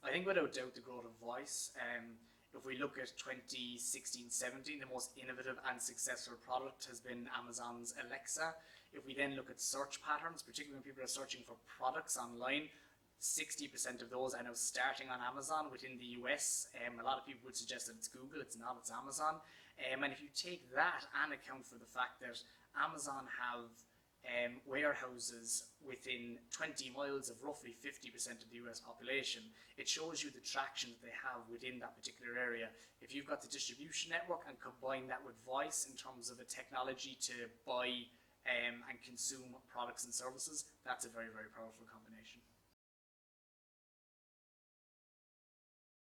I think without doubt the growth of voice. If we look at 2016-17, the most innovative and successful product has been Amazon's Alexa. If we then look at search patterns, particularly when people are searching for products online, 60% of those are now starting on Amazon within the US. A lot of people would suggest that it's Google, it's not, it's Amazon. And if you take that and account for the fact that Amazon have warehouses within 20 miles of roughly 50% of the US population, it shows you the traction that they have within that particular area. If you've got the distribution network and combine that with voice in terms of a technology to buy and consume products and services, that's a very, very powerful combination.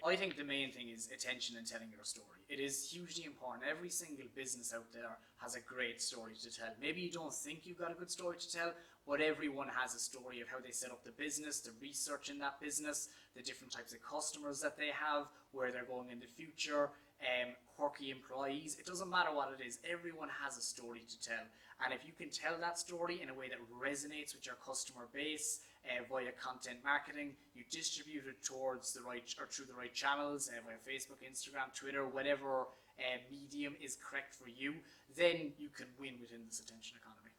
I think the main thing is attention and telling your story. It is hugely important. Every single business out there has a great story to tell. Maybe you don't think you've got a good story to tell, but everyone has a story of how they set up the business, the research in that business, the different types of customers that they have, where they're going in the future, quirky employees. It doesn't matter what it is. Everyone has a story to tell. And if you can tell that story in a way that resonates with your customer base via content marketing, you distribute it towards the right or through the right channels, via Facebook, Instagram, Twitter, whatever medium is correct for you, then you can win within this attention economy.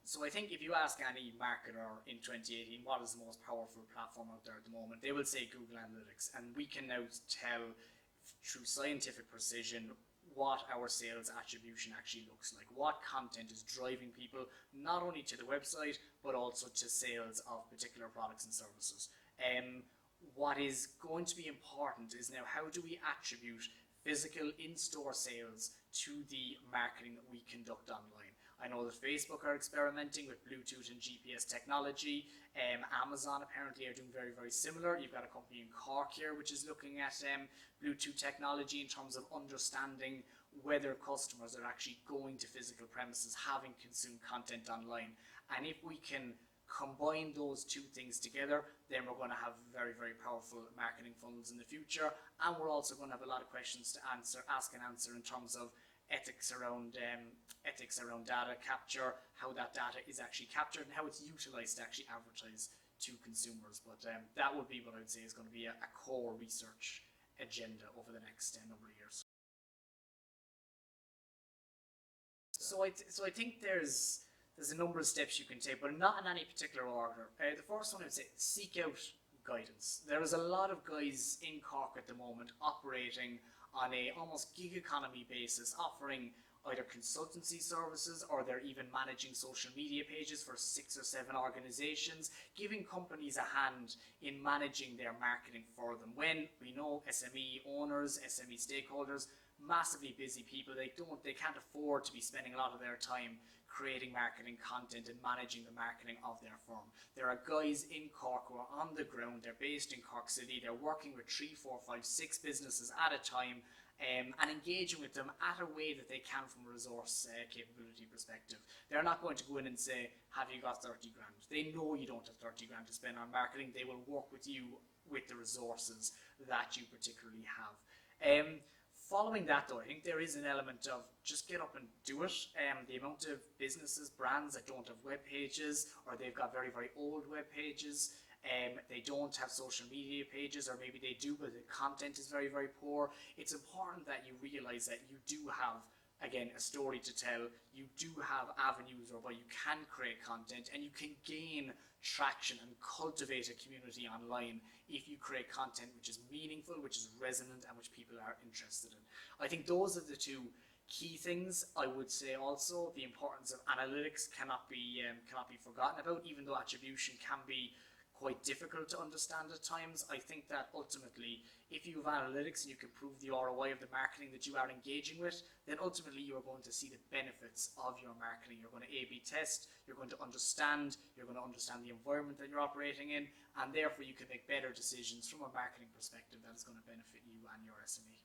So I think if you ask any marketer in 2018 what is the most powerful platform out there at the moment, they will say Google Analytics, and we can now tell through scientific precision what our sales attribution actually looks like, what content is driving people not only to the website but also to sales of particular products and services. What is going to be important is now how do we attribute physical in-store sales to the marketing that we conduct online. I know that Facebook are experimenting with Bluetooth and GPS technology. Amazon apparently are doing very, very similar. You've got a company in Cork here which is looking at Bluetooth technology in terms of understanding whether customers are actually going to physical premises, having consumed content online. And if we can combine those two things together, then we're going to have very, very powerful marketing funnels in the future. And we're also going to have a lot of questions to ask and answer in terms of ethics around data capture, how that data is actually captured and how it's utilized to actually advertise to consumers. But that would be what I would say is going to be a core research agenda over the next number of years. So I think there's a number of steps you can take, but not in any particular order. The first one I would say, seek out guidance. There is a lot of guys in Cork at the moment operating on a almost gig economy basis, offering either consultancy services or they're even managing social media pages for 6 or 7 organizations, giving companies a hand in managing their marketing for them. When we know SME owners, SME stakeholders, massively busy people, they can't afford to be spending a lot of their time creating marketing content and managing the marketing of their firm. There are guys in Cork who are on the ground, they're based in Cork City, they're working with 3, 4, 5, 6 businesses at a time and engaging with them at a way that they can from a resource capability perspective. They're not going to go in and say, have you got 30 grand? They know you don't have 30 grand to spend on marketing. They will work with you with the resources that you particularly have. Following that though, I think there is an element of just get up and do it. The amount of businesses, brands that don't have web pages, or they've got very, very old web pages, they don't have social media pages, or maybe they do but the content is very, very poor. It's important that you realize that you do have, again, a story to tell. You do have avenues whereby you can create content and you can gain traction and cultivate a community online if you create content which is meaningful, which is resonant, and which people are interested in. I think those are the two key things. I would say also the importance of analytics cannot be forgotten about, even though attribution can be quite difficult to understand at times. I think that ultimately, if you have analytics and you can prove the ROI of the marketing that you are engaging with, then ultimately you are going to see the benefits of your marketing. You're going to A/B test, you're going to understand the environment that you're operating in, and therefore you can make better decisions from a marketing perspective that is going to benefit you and your SME.